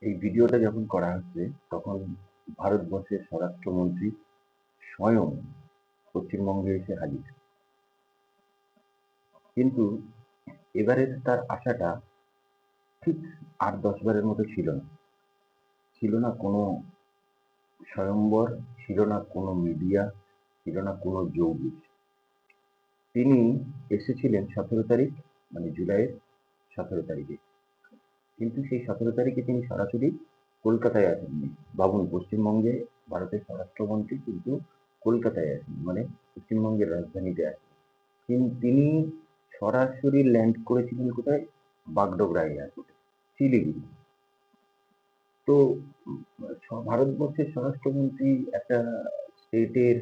এই ভিডিওটা যখন করা হচ্ছে তখন ভারতবর্ষের স্বরাষ্ট্রমন্ত্রী স্বয়ং পশ্চিমবঙ্গে এসে হাজির। কিন্তু এবারের তার আসাটা ঠিক ৮-১০ বারের মতো ছিল না। ছিল না কোনো স্বয়ম্বর, ছিল না কোনো মিডিয়া, ছিল না কোনো যৌগিক। তিনি এসেছিলেন ১৭ তারিখ, মানে জুলাইয়ের ১৭ তারিখে। কিন্তু সেই ১৭ তারিখে তিনি সরাসরি কলকাতায় আসেননি। ভাবুন, পশ্চিমবঙ্গে ভারতের স্বরাষ্ট্রমন্ত্রী কিন্তু কলকাতায় আসেন, মানে পশ্চিমবঙ্গের রাজধানীতে আসেন। তিনি সরাসরি ল্যান্ড করেছিলেন কোথায়? বাগডোগরা এয়ারপোর্টে, শিলিগুড়ি। তো ভারতবর্ষের স্বরাষ্ট্রমন্ত্রী একটা স্টেটের,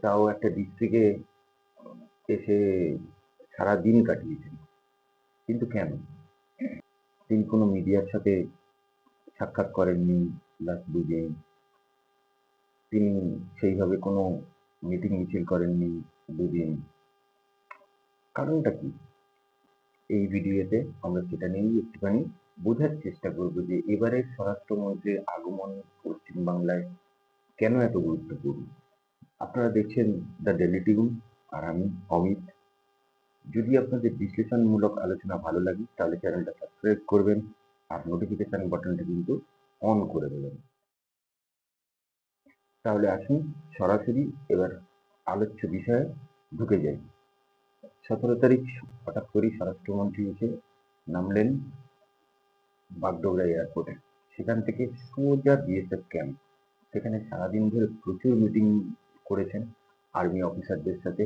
তাও একটা ডিস্ট্রিক্টে এসে সারা দিন কাটিয়েছেন। কিন্তু কেন? তিনি কোনো মিডিয়ার সাথে সাক্ষাৎ করেননি লাস্ট দুদিন। তিনি সেইভাবে কোনো মিটিং মিছিল করেননি দুদিন। কারণটা কি? এই ভিডিওতে আমরা সেটা নিয়েই একটুখানি বোঝার চেষ্টা করব যে এবারের স্বরাষ্ট্রমন্ত্রীর আগমন পশ্চিমবাংলায় কেন এত গুরুত্বপূর্ণ। আপনারা দেখছেন দ্য ডেলি টিউন, আর আমি অমিত। যদি আপনাদের বিশ্লেষণমূলক আলোচনা ভালো লাগে তাহলে চ্যানেলটা সাবস্ক্রাইব করবেন আর নোটিফিকেশন বাটনটা কিন্তু অন করে দেবেন। তাহলে আসুন সরাসরি এবার আলোচ্য বিষয়ে ঢুকে যাই। ১৭ তারিখ হঠাৎ করেই স্বরাষ্ট্রমন্ত্রী এসে নামলেন বাগডোগরা এয়ারপোর্টে। সেখান থেকে সোজা বিএসএফ ক্যাম্প। সেখানে সারাদিন ধরে প্রচুর মিটিং করেছেন আর্মি অফিসারদের সাথে,